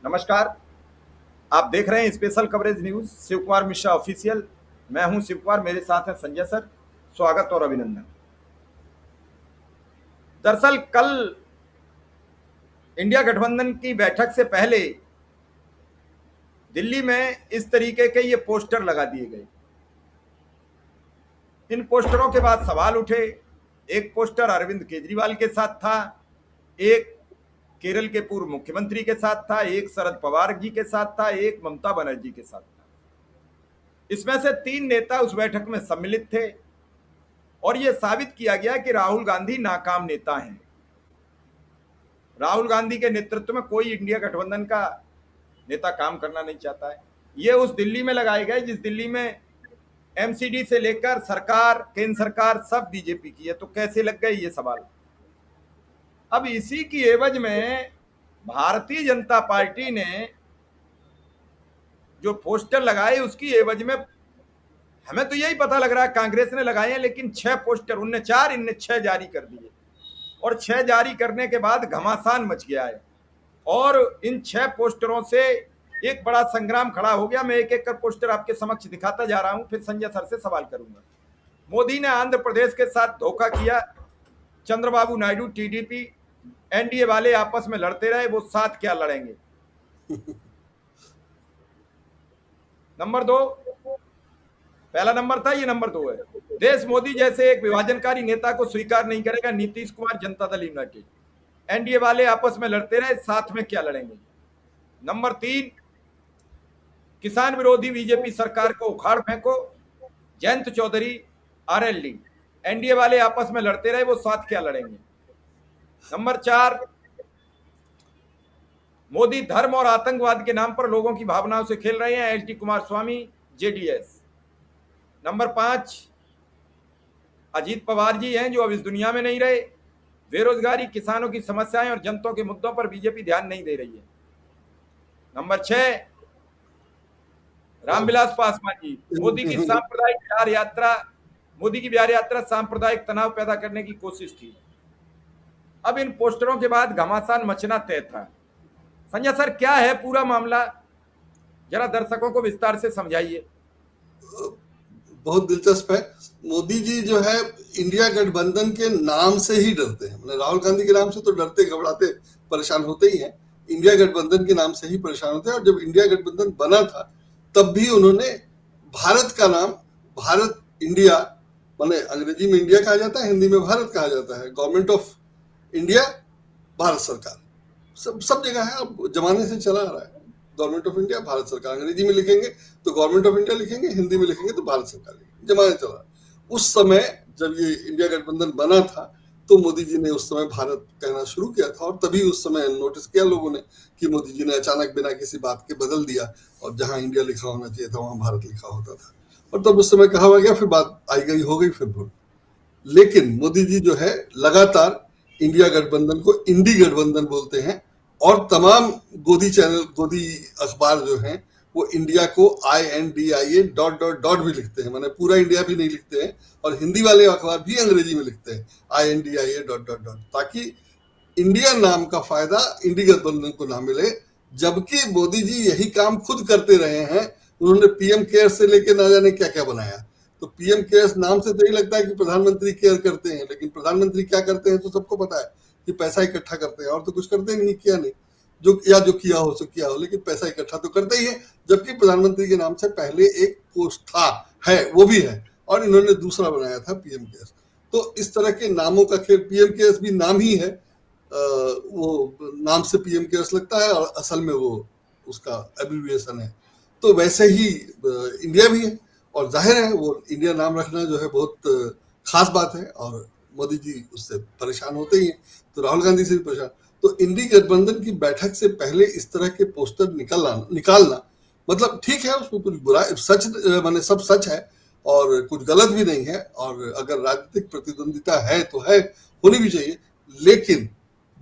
नमस्कार। आप देख रहे हैं special coverage news Shiv Kumar Mishra official. मैं हूं शिव कुमार, मेरे साथ हैं संजय सर। स्वागत और अभिनंदन। दरअसल कल इंडिया गठबंधन की बैठक से पहले दिल्ली में इस तरीके के ये पोस्टर लगा दिए गए। इन पोस्टरों के बाद सवाल उठे। एक पोस्टर अरविंद केजरीवाल के साथ था, एक केरल के पूर्व मुख्यमंत्री के साथ था, एक शरद पवार जी के साथ था, एक ममता बनर्जी के साथ था। इसमें से 3 नेता उस बैठक में सम्मिलित थे और यह साबित किया गया कि राहुल गांधी नाकाम नेता हैं। राहुल गांधी के नेतृत्व में कोई इंडिया गठबंधन का नेता काम करना नहीं चाहता है। ये उस दिल्ली में लगाए गए जिस दिल्ली में एमसीडी से लेकर सरकार, केंद्र सरकार सब बीजेपी की है। तो कैसे लग गए ये सवाल। अब इसी की एवज में भारतीय जनता पार्टी ने जो पोस्टर लगाए उसकी एवज में हमें तो यही पता लग रहा है कांग्रेस ने लगाए हैं, लेकिन 6 पोस्टर, उनने 4, इनने 6 जारी कर दिए। और 6 जारी करने के बाद घमासान मच गया है और इन 6 पोस्टरों से एक बड़ा संग्राम खड़ा हो गया। मैं एक एक कर पोस्टर आपके समक्ष दिखाता जा रहा हूं, फिर संजय सर से सवाल करूंगा। मोदी ने आंध्र प्रदेश के साथ धोखा किया। चंद्रबाबू नायडू, टीडीपी, एनडीए वाले आपस में लड़ते रहे, वो साथ क्या लड़ेंगे। नंबर 2, पहला नंबर था, ये नंबर 2 है। देश मोदी जैसे एक विभाजनकारी नेता को स्वीकार नहीं करेगा, नीतीश कुमार, जनता दल यूनाइटेड। एनडीए वाले आपस में लड़ते रहे, साथ में क्या लड़ेंगे। नंबर 3, किसान विरोधी बीजेपी सरकार को उखाड़ फेंको, जयंत चौधरी, आरएलडी। एनडीए वाले आपस में लड़ते रहे, वो साथ क्या लड़ेंगे। नंबर 4, मोदी धर्म और आतंकवाद के नाम पर लोगों की भावनाओं से खेल रहे हैं, HD Kumaraswamy, JDS. Number 5, Ajit Pawar ji हैं जो अब इस दुनिया में नहीं रहे। बेरोजगारी, किसानों की समस्याएं और जनता के मुद्दों पर बीजेपी ध्यान नहीं दे रही है। नंबर 6, रामविलास पासवान जी। मोदी की बिहार यात्रा सांप्रदायिक तनाव पैदा करने की कोशिश थी। अब इन पोस्टरों के बाद घमासान मचना तय था। संजय सर, क्या है पूरा मामला, जरा दर्शकों को विस्तार से समझाइए। बहुत दिलचस्प है। मोदी जी जो है इंडिया गठबंधन के नाम से ही डरते हैं। मतलब राहुल गांधी के नाम से तो डरते, घबराते, परेशान होते ही हैं। इंडिया गठबंधन के नाम से ही परेशान होते हैं। और जब इंडिया गठबंधन बना था तब भी उन्होंने भारत का नाम, भारत, इंडिया, माने अंग्रेजी में इंडिया कहा जाता है, हिंदी में भारत कहा जाता है। गवर्नमेंट ऑफ इंडिया, भारत सरकार, सब जगह है। अब जमाने से चला आ रहा है। गवर्नमेंट ऑफ इंडिया, भारत सरकार। अंग्रेजी में लिखेंगे तो गवर्नमेंट ऑफ इंडिया लिखेंगे, हिंदी में लिखेंगे तो भारत सरकार लिखेंगे। जमाने चला। उस समय जब ये इंडिया गठबंधन बना था तो मोदी जी ने उस समय भारत कहना शुरू किया था। और तभी उस समय नोटिस किया लोगों ने कि मोदी जी ने अचानक बिना किसी बात के बदल दिया और जहां इंडिया लिखा होना चाहिए था वहां भारत लिखा होता था। और तब उस समय कहा हुआ गया, फिर बात आई गई, हो गई, फिर भूल। लेकिन मोदी जी जो है लगातार इंडिया गठबंधन को इंडी गठबंधन बोलते हैं। और तमाम गोदी चैनल, गोदी अखबार जो हैं वो इंडिया को INDIA ... भी लिखते हैं। माने पूरा इंडिया भी नहीं लिखते हैं। और हिंदी वाले अखबार भी अंग्रेजी में लिखते हैं INDIA ... ताकि इंडिया नाम का फायदा इंडी गठबंधन को ना मिले। जबकि मोदी जी यही काम खुद करते रहे हैं। उन्होंने पीएम केयर से लेके ना जाने क्या क्या बनाया। तो पीएम केयर्स नाम से तो ही लगता है कि प्रधानमंत्री केयर करते हैं, लेकिन प्रधानमंत्री क्या करते हैं तो सबको पता है कि पैसा इकट्ठा करते हैं। और तो कुछ करते नहीं, किया नहीं, जो किया हो सो किया हो, लेकिन पैसा इकट्ठा तो करते ही है। जबकि प्रधानमंत्री के नाम से पहले एक पोस्ट था, है, वो भी है, और इन्होंने दूसरा बनाया था पीएम केयर्स। तो इस तरह के नामों का खेल, पीएम केयर्स भी नाम ही है, वो नाम से पीएम केयर्स लगता है और असल में वो उसका एब्रिविएशन है। तो वैसे ही इंडिया भी है। और जाहिर है वो इंडिया नाम रखना जो है बहुत खास बात है। और मोदी जी उससे परेशान होते ही हैं, तो राहुल गांधी से भी परेशान। तो इंडी गठबंधन की बैठक से पहले इस तरह के पोस्टर निकालना मतलब ठीक है, उसमें कुछ बुरा, सच, माने सब सच है और कुछ गलत भी नहीं है। और अगर राजनीतिक प्रतिद्वंदिता है तो है, होनी भी चाहिए। लेकिन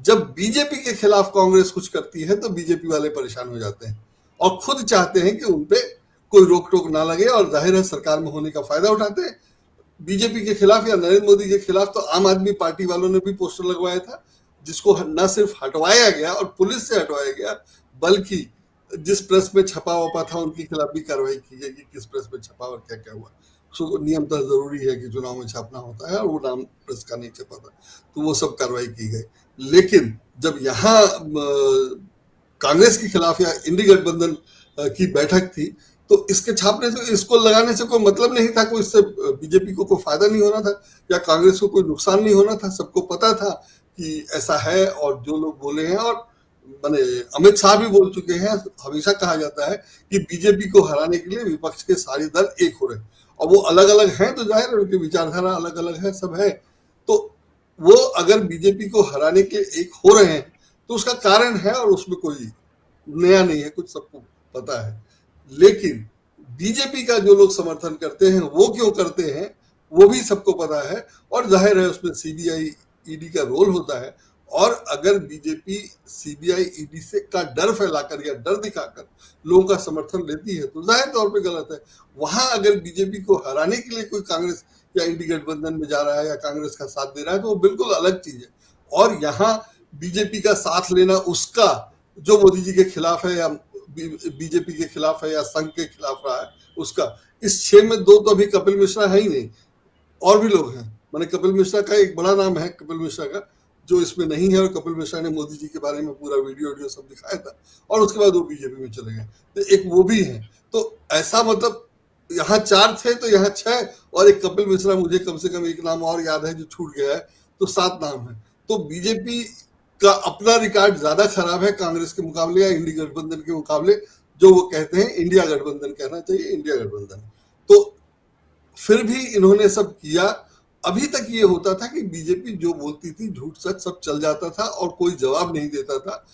जब बीजेपी के खिलाफ कांग्रेस कुछ करती है तो बीजेपी वाले परेशान हो जाते हैं और खुद चाहते हैं कि उनपे कोई रोक टोक ना लगे। और जाहिर है सरकार में होने का फायदा उठाते हैं। बीजेपी के खिलाफ या नरेंद्र मोदी के खिलाफ तो आम आदमी पार्टी वालों ने भी पोस्टर लगवाया था, जिसको न सिर्फ हटवाया गया और पुलिस से हटवाया गया, बल्कि जिस प्रेस में छपा हुआ था उनके खिलाफ भी कार्रवाई की गई कि किस प्रेस में छपा और क्या क्या हुआ। सो नियमतः जरूरी है कि चुनाव में छापना होता है और वो नाम प्रेस का नहीं छपा था, तो वो सब कार्रवाई की गई। लेकिन जब यहाँ कांग्रेस के खिलाफ या इंडी गठबंधन की बैठक थी, तो इसके छापने से, इसको लगाने से कोई मतलब नहीं था, कोई इससे बीजेपी को कोई फायदा नहीं होना था या कांग्रेस को कोई नुकसान नहीं होना था। सबको पता था कि ऐसा है, और जो लोग बोले हैं, और माने अमित शाह भी बोल चुके हैं, हमेशा कहा जाता है कि बीजेपी को हराने के लिए विपक्ष के सारे दल एक हो रहे हैं, और वो अलग अलग हैं तो जाहिर है उनकी विचारधारा अलग अलग है, सब है। तो वो अगर बीजेपी को हराने के लिए एक हो रहे हैं तो उसका कारण है, और उसमें कोई नया नहीं है, कुछ सबको पता है। लेकिन बीजेपी का जो लोग समर्थन करते हैं वो क्यों करते हैं वो भी सबको पता है, और जाहिर है उसमें सीबीआई ईडी का रोल होता है। और अगर बीजेपी सीबीआई ईडी से का डर फैलाकर या डर दिखाकर लोगों का समर्थन लेती है तो जाहिर तौर पे गलत है। वहां अगर बीजेपी को हराने के लिए कोई कांग्रेस या ईडी गठबंधन में जा रहा है या कांग्रेस का साथ दे रहा है तो वो बिल्कुल अलग चीज है। और यहाँ बीजेपी का साथ लेना उसका जो मोदी जी के खिलाफ है या बीजेपी के खिलाफ है या संघ के खिलाफ रहा है उसका, इस 6 में 2 तो अभी कपिल मिश्रा है ही नहीं, और भी लोग हैं। मैंने कपिल मिश्रा का एक बड़ा नाम है, कपिल मिश्रा का, जो इसमें नहीं है। और कपिल मिश्रा ने मोदी जी के बारे में पूरा वीडियो सब दिखाया था, और उसके बाद वो बीजेपी में चले गए, तो एक वो भी है। तो ऐसा मतलब यहाँ 4 थे तो यहाँ 6, और एक कपिल मिश्रा, मुझे कम से कम एक नाम और याद है जो छूट गया है, तो 7 नाम है। तो बीजेपी का अपना रिकॉर्ड ज्यादा खराब है कांग्रेस के मुकाबले या इंडिया गठबंधन के मुकाबले, जो वो कहते हैं इंडिया गठबंधन कहना चाहिए, इंडिया गठबंधन। तो फिर भी इन्होंने सब किया। अभी तक ये होता था कि बीजेपी जो बोलती थी झूठ सच सब चल जाता था और कोई जवाब नहीं देता था।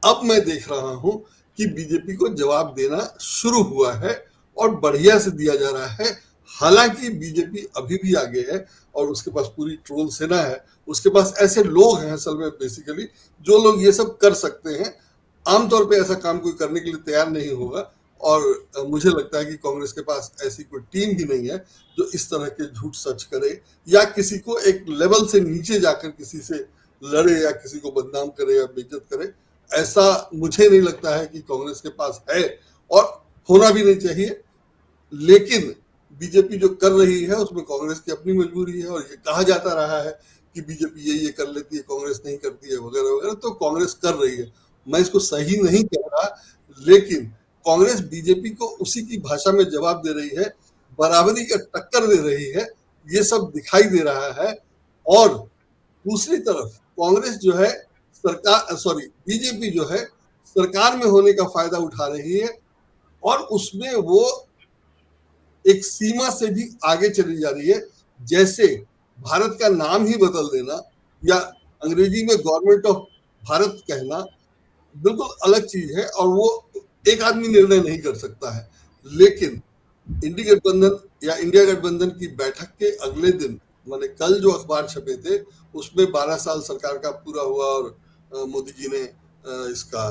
अब मैं देख रहा हूं कि बीजेपी को जवाब देना शुरू हुआ है और बढ़िया से दिया जा रहा है। हालांकि बीजेपी अभी भी आगे है और उसके पास पूरी ट्रोल सेना है, उसके पास ऐसे लोग हैं असल में बेसिकली जो लोग ये सब कर सकते हैं। आमतौर पे ऐसा काम कोई करने के लिए तैयार नहीं होगा, और मुझे लगता है कि कांग्रेस के पास ऐसी कोई टीम भी नहीं है जो इस तरह के झूठ सच करे या किसी को एक लेवल से नीचे जाकर किसी से लड़े या किसी को बदनाम करे या बेइज्जत करे। ऐसा मुझे नहीं लगता है कि कांग्रेस के पास है, और होना भी नहीं चाहिए। लेकिन बीजेपी जो कर रही है उसमें कांग्रेस की अपनी मजबूरी है, और ये कहा जाता रहा है कि बीजेपी ये कर लेती है, कांग्रेस नहीं करती है, वगैरह वगैरह। तो कांग्रेस कर रही है, मैं इसको सही नहीं कह रहा, लेकिन कांग्रेस बीजेपी को उसी की भाषा में जवाब दे रही है, बराबरी का टक्कर दे रही है, ये सब दिखाई दे रहा है। और दूसरी तरफ कांग्रेस जो है बीजेपी जो है सरकार में होने का फायदा उठा रही है, और उसमें वो एक सीमा से भी आगे चली जा रही है। जैसे भारत का नाम ही बदल देना या अंग्रेजी में गवर्नमेंट ऑफ भारत कहना बिल्कुल अलग चीज है, और वो एक आदमी निर्णय नहीं कर सकता है। लेकिन इंडिया गठबंधन या इंडिया गठबंधन की बैठक के अगले दिन, माने कल जो अखबार छपे थे उसमें 12 साल सरकार का पूरा हुआ और मोदी जी ने इसका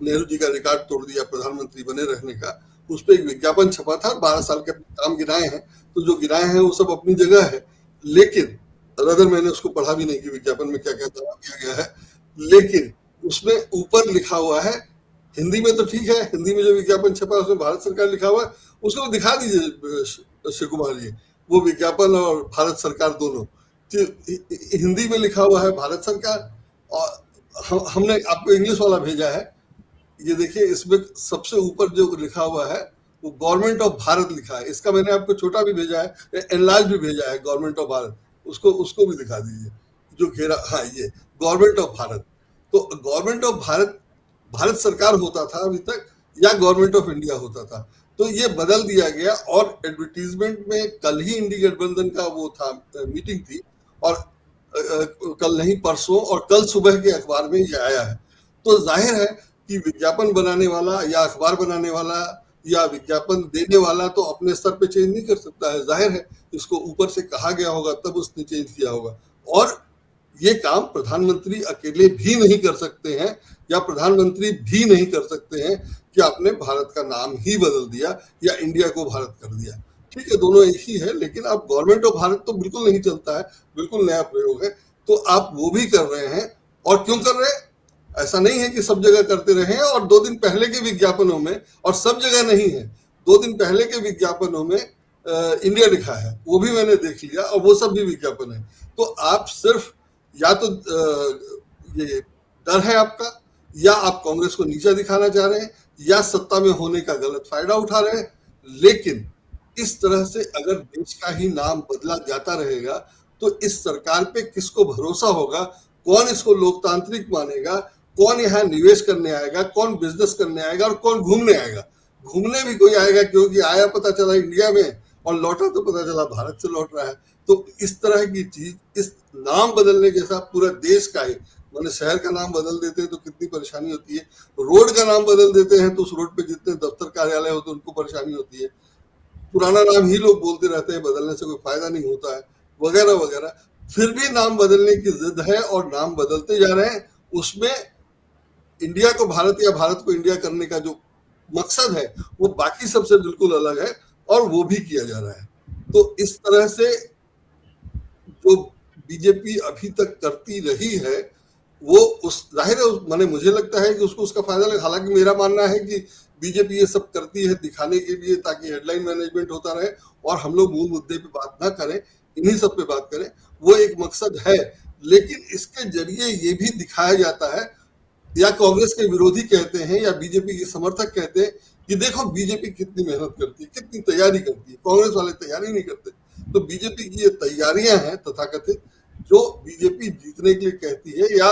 नेहरू जी का रिकॉर्ड तोड़ दिया प्रधानमंत्री बने रहने का, उस पर एक विज्ञापन छपा था, 12 साल के काम गिनाए हैं। तो जो गिनाए हैं वो सब अपनी जगह है, लेकिन अगर मैंने उसको पढ़ा भी नहीं कि विज्ञापन में क्या क्या दावा किया गया है, लेकिन उसमें ऊपर लिखा हुआ है, हिंदी में तो ठीक है, हिंदी में जो विज्ञापन छपा उसमें भारत सरकार लिखा हुआ है, उसको दिखा दीजिए शिव कुमार जी, वो विज्ञापन और भारत सरकार दोनों। हिंदी में लिखा हुआ है भारत सरकार, और हमने आपको इंग्लिश वाला भेजा है, ये देखिए इसमें सबसे ऊपर जो लिखा हुआ है वो गवर्नमेंट ऑफ भारत लिखा है। इसका मैंने आपको छोटा भी भेजा है, एनलार्ज भी भेजा है, गवर्नमेंट ऑफ भारत, उसको भी दिखा दीजिए जो घेरा, हाँ ये गवर्नमेंट ऑफ भारत। तो गवर्नमेंट ऑफ भारत भारत सरकार होता था अभी तक, या गवर्नमेंट ऑफ इंडिया होता था, तो ये बदल दिया गया। और एडवर्टीजमेंट में कल ही इंडिया गठबंधन का वो था, मीटिंग थी, और कल नहीं परसों, और कल सुबह के अखबार में ये आया है। तो जाहिर है कि विज्ञापन बनाने वाला या अखबार बनाने वाला या विज्ञापन देने वाला तो अपने स्तर पे चेंज नहीं कर सकता है, जाहिर है इसको ऊपर से कहा गया होगा तब उसने चेंज किया होगा। और ये काम प्रधानमंत्री अकेले भी नहीं कर सकते हैं, या प्रधानमंत्री भी नहीं कर सकते हैं कि आपने भारत का नाम ही बदल दिया या इंडिया को भारत कर दिया। ठीक है, दोनों एक ही है, लेकिन आप गवर्नमेंट ऑफ भारत तो बिल्कुल नहीं चलता है, बिल्कुल नया प्रयोग है, तो आप वो भी कर रहे हैं। और क्यों कर रहे हैं? ऐसा नहीं है कि सब जगह करते रहे हैं। और 2 दिन पहले के विज्ञापनों में, और सब जगह नहीं है, 2 दिन पहले के विज्ञापनों में इंडिया लिखा है, वो भी मैंने देख लिया, और वो सब भी विज्ञापन है। तो आप सिर्फ या तो ये डर है आपका, या आप कांग्रेस को नीचा दिखाना चाह रहे हैं, या सत्ता में होने का गलत फायदा उठा रहे हैं। लेकिन इस तरह से अगर देश का ही नाम बदला जाता रहेगा तो इस सरकार पे किसको भरोसा होगा? कौन इसको लोकतांत्रिक मानेगा? कौन यहाँ निवेश करने आएगा? कौन बिजनेस करने आएगा? और कौन घूमने आएगा? घूमने भी कोई आएगा, क्योंकि आया पता चला इंडिया में और लौटा तो पता चला भारत से लौट रहा है। तो इस तरह की चीज, इस नाम बदलने जैसा पूरा देश का ही, मैंने शहर का नाम बदल देते हैं तो कितनी परेशानी होती है, रोड का नाम बदल देते हैं तो उस रोड पे जितने दफ्तर कार्यालय होते हैं उनको परेशानी होती है, पुराना नाम ही लोग बोलते रहते हैं, बदलने से कोई फायदा नहीं होता है, वगैरह वगैरह। फिर भी नाम बदलने की जिद है और नाम बदलते जा रहे हैं। उसमें इंडिया को भारत या भारत को इंडिया करने का जो मकसद है वो बाकी सबसे बिल्कुल अलग है, और वो भी किया जा रहा है। तो इस तरह से जो बीजेपी अभी तक करती रही है वो उस जाहिर है, माने मुझे लगता है कि उसको उसका फायदा लगा। हालांकि मेरा मानना है कि बीजेपी ये सब करती है दिखाने के लिए, ताकि हेडलाइन मैनेजमेंट होता रहे और हम लोग मूल मुद्दे पे बात ना करें, इन्हीं सब पे बात करें, वो एक मकसद है। लेकिन इसके जरिए ये भी दिखाया जाता है, या कांग्रेस के विरोधी कहते हैं या बीजेपी के समर्थक कहते हैं कि देखो बीजेपी कितनी मेहनत करती है, कितनी तैयारी करती है, कांग्रेस वाले तैयारी नहीं करते। तो बीजेपी की ये तैयारियां हैं तथाकथित, जो बीजेपी जीतने के लिए कहती है, या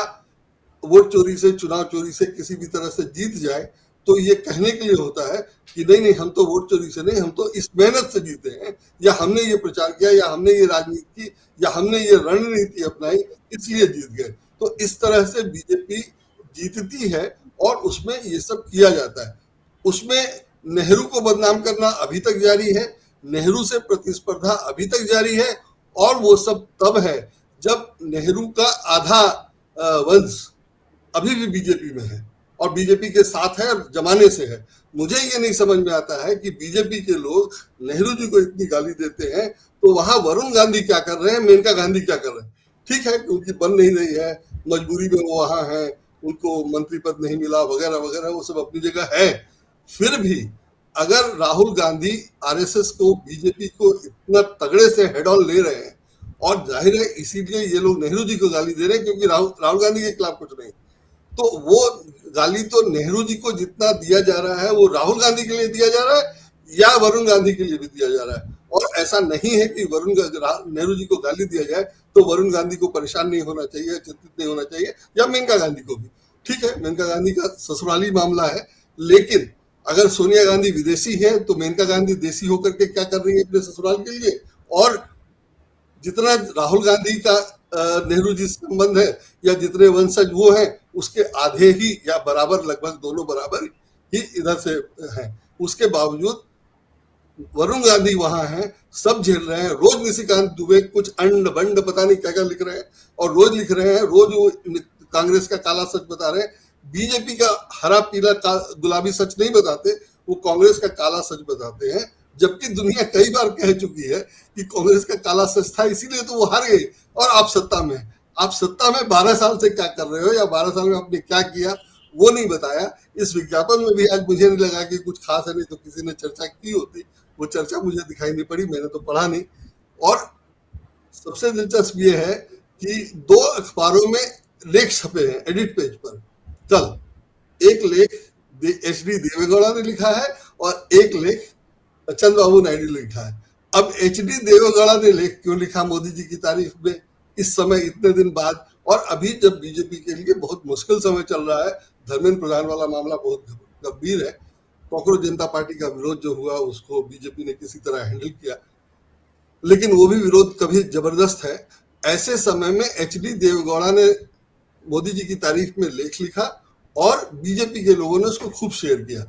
वोट चोरी से, चुनाव चोरी से किसी भी तरह से जीत जाए तो ये कहने के लिए होता है कि नहीं नहीं, हम तो वोट चोरी से नहीं, हम तो इस मेहनत से जीते हैं, या हमने ये प्रचार किया, या हमने ये राजनीति की, या हमने ये रणनीति अपनाई, इसलिए जीत गए। तो इस तरह से बीजेपी जीतती है और उसमें ये सब किया जाता है। उसमें नेहरू को बदनाम करना अभी तक जारी है, नेहरू से प्रतिस्पर्धा अभी तक जारी है, और वो सब तब है जब नेहरू का आधा वंश अभी भी बीजेपी में है और बीजेपी के साथ है और जमाने से है। मुझे ये नहीं समझ में आता है कि बीजेपी के लोग नेहरू जी को इतनी गाली देते हैं, तो वहां वरुण गांधी क्या कर रहे हैं, मेनका गांधी क्या कर रहे हैं? ठीक है कि उनकी बन नहीं रही है, मजबूरी में वो वहां है, उनको मंत्री पद नहीं मिला, वगैरह वगैरह, वो सब अपनी जगह है। फिर भी अगर राहुल गांधी आरएसएस को, बीजेपी को इतना तगड़े से हेड ऑन ले रहे हैं, और जाहिर है इसीलिए ये लोग नेहरू जी को गाली दे रहे हैं क्योंकि राहुल गांधी के खिलाफ कुछ नहीं, तो वो गाली तो नेहरू जी को जितना दिया जा रहा है वो राहुल गांधी के लिए दिया जा रहा है, या वरुण गांधी के लिए भी दिया जा रहा है। और ऐसा नहीं है कि नेहरू जी को गाली दिया जाए तो वरुण गांधी को परेशान नहीं होना चाहिए, चिंतित नहीं होना चाहिए, या मेनका गांधी को भी। ठीक है, मेनका गांधी का ससुराली मामला है, लेकिन अगर सोनिया गांधी विदेशी है तो मेनका गांधी देसी होकर के क्या कर रही है अपने ससुराल के लिए? और जितना राहुल गांधी का नेहरू जी से संबंध है, या जितने वंशज वो हैं, उसके आधे ही या बराबर, लगभग दोनों बराबर ही इधर से हैं। उसके बावजूद वरुण गांधी वहां हैं, सब झेल रहे हैं। रोज निशिकांत दुबे कुछ अंड बंड पता नहीं क्या क्या लिख रहे हैं, और रोज लिख रहे हैं, रोज वो कांग्रेस का काला सच बता रहे हैं। बीजेपी का हरा पीला गुलाबी सच नहीं बताते, वो कांग्रेस का काला सच बताते हैं। जबकि दुनिया कई बार कह चुकी है कि कांग्रेस का काला सच था, इसीलिए तो वो हार गई। और आप सत्ता में, आप सत्ता में 12 साल से क्या कर रहे हो, या 12 साल में आपने क्या किया वो नहीं बताया। इस विज्ञापन में भी आज मुझे नहीं लगा कि कुछ खास है, नहीं तो किसी ने चर्चा की होती, वो चर्चा मुझे दिखाई नहीं पड़ी, मैंने तो पढ़ा नहीं। और सबसे दिलचस्प ये है कि 2 अखबारों में लेख छपे हैं एडिट पेज पर। कल एक लेख HD देवेगौड़ा ने लिखा है और एक लेख चंद्रबाबू नायडू ने लिखा है। अब HD देवेगौड़ा ने लेख क्यों लिखा मोदी जी की तारीफ में इस समय, इतने दिन बाद, और अभी जब बीजेपी के लिए बहुत मुश्किल समय चल रहा है, धर्मेंद्र प्रधान वाला मामला बहुत गंभीर है, कॉकरोच जनता पार्टी का विरोध जो हुआ उसको बीजेपी ने किसी तरह हैंडल किया, लेकिन वो भी विरोध कभी जबरदस्त है। ऐसे समय में HD देवेगौड़ा ने मोदी जी की तारीफ में लेख लिखा और बीजेपी के लोगों ने उसको खूब शेयर किया।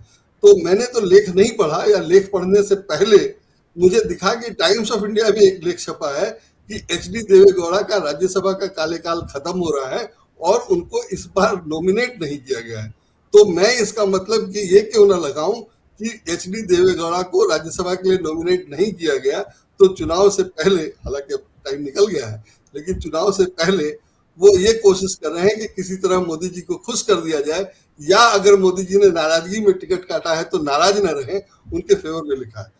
तो मैंने तो लेख नहीं पढ़ा, या लेख पढ़ने से पहले मुझे दिखा कि टाइम्स ऑफ इंडिया में एक लेख छपा है कि HD देवेगौड़ा का राज्यसभा का कार्यकाल खत्म हो रहा है और उनको इस बार नॉमिनेट नहीं किया गया है। तो मैं इसका मतलब कि ये क्यों ना लगाऊं कि HD देवेगौड़ा को राज्यसभा के लिए नॉमिनेट नहीं किया गया, तो चुनाव से पहले, हालांकि अब टाइम निकल गया है, लेकिन चुनाव से पहले वो ये कोशिश कर रहे हैं कि किसी तरह मोदी जी को खुश कर दिया जाए, या अगर मोदी जी ने नाराजगी में टिकट काटा है तो नाराज न रहे, उनके फेवर में लिखा है।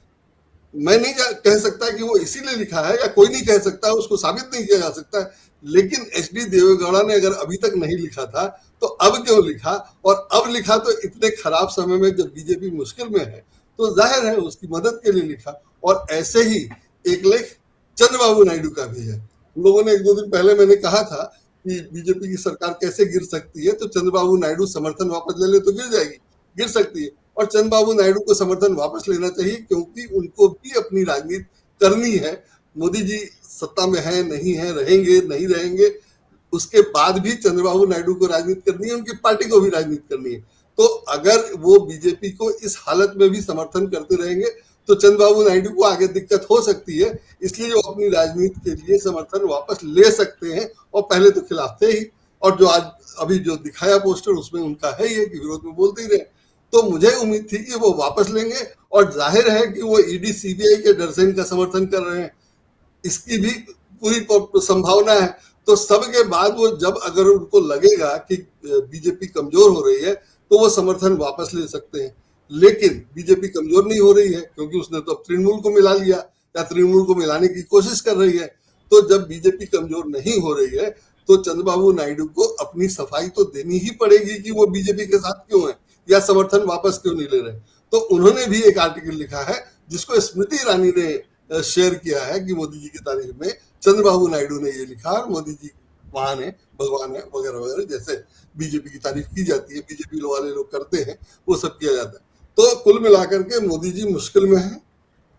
मैं नहीं कह सकता कि वो इसीलिए लिखा है, या कोई नहीं कह सकता, उसको साबित नहीं किया जा सकता, लेकिन एच डी देवेगौड़ा ने अगर अभी तक नहीं लिखा था तो अब क्यों लिखा, और अब लिखा तो इतने खराब समय में जब बीजेपी मुश्किल में है, तो जाहिर है उसकी मदद के लिए लिखा। और ऐसे ही एक लेख चंद्रबाबू नायडू का भी है। लोगों ने 1-2 दिन पहले मैंने कहा था कि बीजेपी की सरकार कैसे गिर सकती है, तो चंद्रबाबू नायडू समर्थन वापस ले ले तो गिर जाएगी, गिर सकती है। और चंद्रबाबू नायडू को समर्थन वापस लेना चाहिए, क्योंकि उनको भी अपनी राजनीति करनी है। मोदी जी सत्ता में है, नहीं है, रहेंगे, नहीं रहेंगे, उसके बाद भी चंद्रबाबू नायडू को राजनीति करनी है, उनकी पार्टी को भी राजनीति करनी है। तो अगर वो बीजेपी को इस हालत में भी समर्थन करते रहेंगे तो चंद्रबाबू नायडू को आगे दिक्कत हो सकती है। इसलिए वो अपनी राजनीति के लिए समर्थन वापस ले सकते हैं, और पहले तो खिलाफ थे ही, और जो आज अभी जो दिखाया पोस्टर उसमें उनका है ये कि विरोध में बोलते ही रहे। तो मुझे उम्मीद थी कि वो वापस लेंगे, और जाहिर है कि वो ईडी सीबीआई के डर से इनका समर्थन कर रहे हैं, इसकी भी पूरी संभावना है। तो सबके बाद वो जब अगर उनको लगेगा कि बीजेपी कमजोर हो रही है तो वो समर्थन वापस ले सकते हैं। लेकिन बीजेपी कमजोर नहीं हो रही है, क्योंकि उसने तो अब तृणमूल को मिला लिया, या तृणमूल को मिलाने की कोशिश कर रही है। तो जब बीजेपी कमजोर नहीं हो रही है तो चंद्रबाबू नायडू को अपनी सफाई तो देनी ही पड़ेगी कि वो बीजेपी के साथ क्यों है, या समर्थन वापस क्यों नहीं ले रहे। तो उन्होंने भी एक आर्टिकल लिखा है जिसको स्मृति ईरानी ने शेयर किया है कि मोदी जी की तारीफ में चंद्रबाबू नायडू ने ये लिखा, और मोदी जी महान है, भगवान है, वगैरह वगैरह, जैसे बीजेपी की तारीफ की जाती है, बीजेपी वाले लोग करते हैं, वो सब किया जाता है। तो कुल मिलाकर के मोदी जी मुश्किल में है,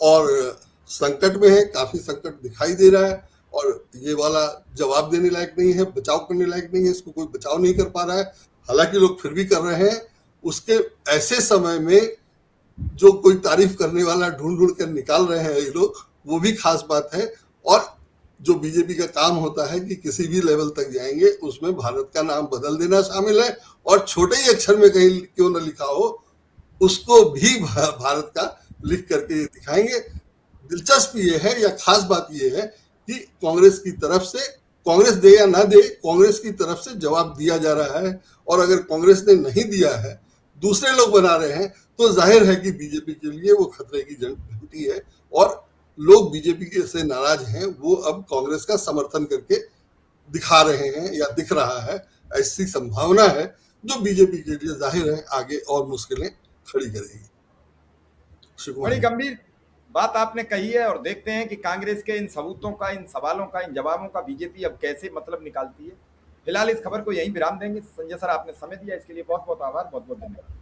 और संकट में है, काफी संकट दिखाई दे रहा है, और ये वाला जवाब देने लायक नहीं है, बचाव करने लायक नहीं है, इसको कोई बचाव नहीं कर पा रहा है। हालांकि लोग फिर भी कर रहे हैं। उसके ऐसे समय में जो कोई तारीफ करने वाला ढूंढ ढूंढ कर निकाल रहे हैं ये लोग, वो भी खास बात है। और जो बीजेपी का काम होता है कि किसी भी लेवल तक जाएंगे उसमें भारत का नाम बदल देना शामिल है, और छोटे ही अक्षर में कहीं क्यों न लिखा हो उसको भी भारत का लिख करके दिखाएंगे। दिलचस्प ये है, या खास बात ये है कि कांग्रेस की तरफ से, कांग्रेस दे या ना दे, कांग्रेस की तरफ से जवाब दिया जा रहा है। और अगर कांग्रेस ने नहीं दिया है, दूसरे लोग बना रहे हैं, तो जाहिर है कि बीजेपी के लिए वो खतरे की घंटी है, और लोग बीजेपी से नाराज हैं, वो अब कांग्रेस का समर्थन करके दिखा रहे हैं, या दिख रहा है। ऐसी संभावना है जो बीजेपी के लिए जाहिर है आगे और मुश्किलें खड़ी करेगी। बड़ी गंभीर बात आपने कही है, और देखते हैं कि कांग्रेस के इन सबूतों का, इन सवालों का, इन जवाबों का बीजेपी अब कैसे मतलब निकालती है। फिलहाल इस खबर को यहीं विराम देंगे। संजय सर, आपने समय दिया इसके लिए बहुत बहुत आभार, बहुत बहुत धन्यवाद।